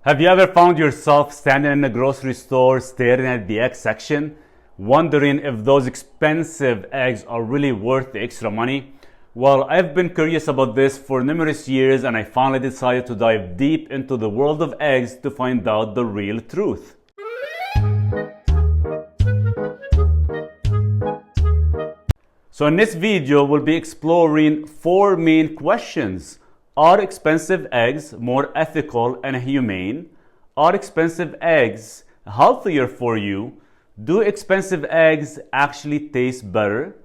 Have you ever found yourself standing in a grocery store staring at the egg section, wondering if those expensive eggs are really worth the extra money? Well, I've been curious about this for numerous years, and I finally decided to dive deep into the world of eggs to find out the real truth. So in this video, we'll be exploring four main questions. Are expensive eggs more ethical and humane? Are expensive eggs healthier for you? Do expensive eggs actually taste better?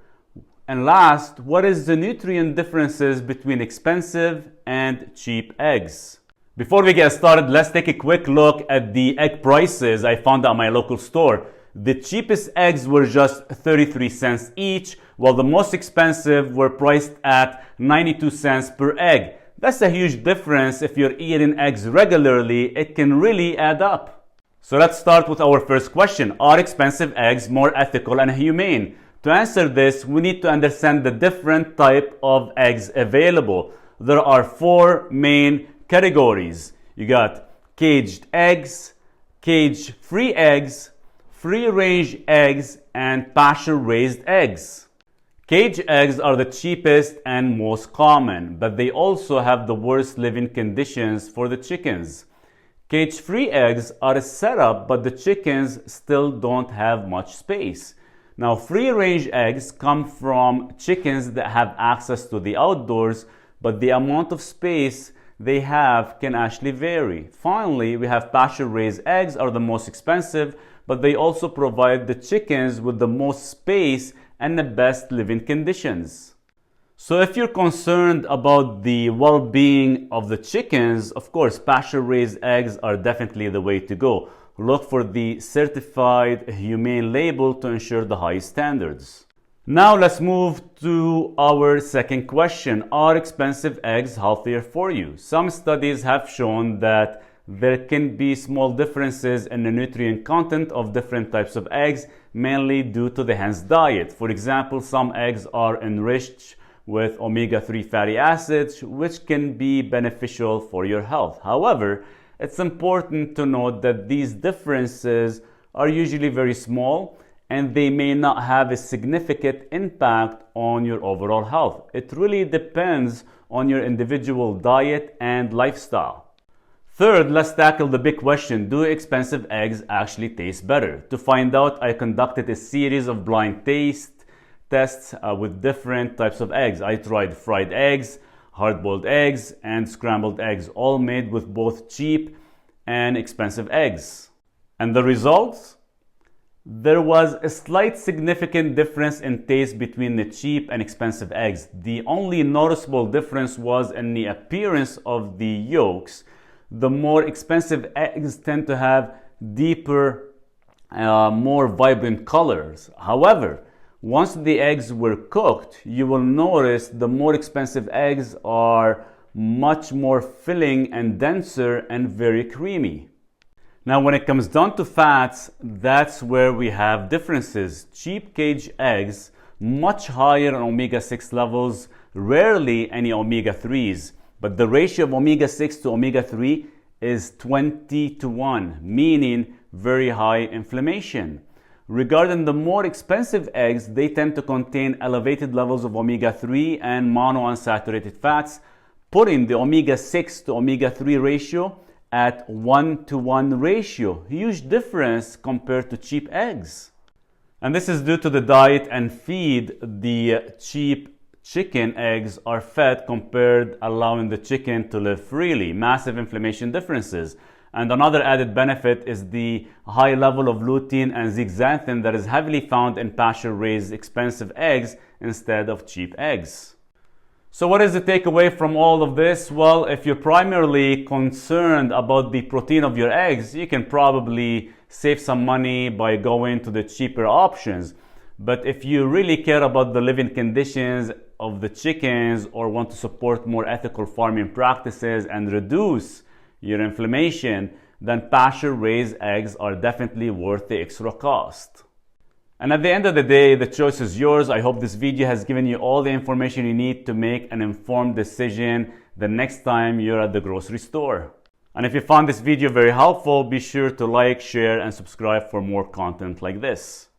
And last, what is the nutrient differences between expensive and cheap eggs? Before we get started, let's take a quick look at the egg prices I found at my local store. The cheapest eggs were just 33 cents each, while the most expensive were priced at 92 cents per egg. That's a huge difference. If you're eating eggs regularly, it can really add up. So let's start with our first question. Are expensive eggs more ethical and humane? To answer this, we need to understand the different type of eggs available. There are four main categories. You got caged eggs, cage-free eggs, free-range eggs, and pasture-raised eggs. Cage eggs are the cheapest and most common, but they also have the worst living conditions for the chickens. Cage-free eggs are a setup, but the chickens still don't have much space. Now, free-range eggs come from chickens that have access to the outdoors, but the amount of space they have can actually vary. Finally, we have pasture-raised eggs are the most expensive, but they also provide the chickens with the most space and the best living conditions. So if you're concerned about the well-being of the chickens, of course, pasture-raised eggs are definitely the way to go. Look for the certified humane label to ensure the highest standards. Now let's move to our second question. Are expensive eggs healthier for you? Some studies have shown that there can be small differences in the nutrient content of different types of eggs, mainly due to the hen's diet. For example, some eggs are enriched with omega-3 fatty acids, which can be beneficial for your health. However, it's important to note that these differences are usually very small and they may not have a significant impact on your overall health. It really depends on your individual diet and lifestyle. Third, let's tackle the big question. Do expensive eggs actually taste better? To find out, I conducted a series of blind taste tests with different types of eggs. I tried fried eggs, hard-boiled eggs, and scrambled eggs, all made with both cheap and expensive eggs. And the results? There was a slight significant difference in taste between the cheap and expensive eggs. The only noticeable difference was in the appearance of the yolks. The more expensive eggs tend to have deeper, more vibrant colors. However, once the eggs were cooked, you will notice the more expensive eggs are much more filling and denser and very creamy. Now, when it comes down to fats, that's where we have differences. Cheap cage eggs, much higher in omega-6 levels, rarely any omega-3s. But the ratio of omega-6 to omega-3 is 20:1, meaning very high inflammation. Regarding the more expensive eggs, they tend to contain elevated levels of omega-3 and monounsaturated fats, putting the omega-6 to omega-3 ratio at 1:1 ratio. Huge difference compared to cheap eggs. And this is due to the diet and feed the cheap chicken eggs are fed compared allowing the chicken to live freely. Massive inflammation differences. And another added benefit is the high level of lutein and zeaxanthin that is heavily found in pasture-raised expensive eggs instead of cheap eggs. So what is the takeaway from all of this? Well, if you're primarily concerned about the protein of your eggs, you can probably save some money by going to the cheaper options. But if you really care about the living conditions of the chickens or want to support more ethical farming practices and reduce your inflammation, then pasture-raised eggs are definitely worth the extra cost. And at the end of the day, the choice is yours. I hope this video has given you all the information you need to make an informed decision the next time you're at the grocery store. And if you found this video very helpful, be sure to like, share, and subscribe for more content like this.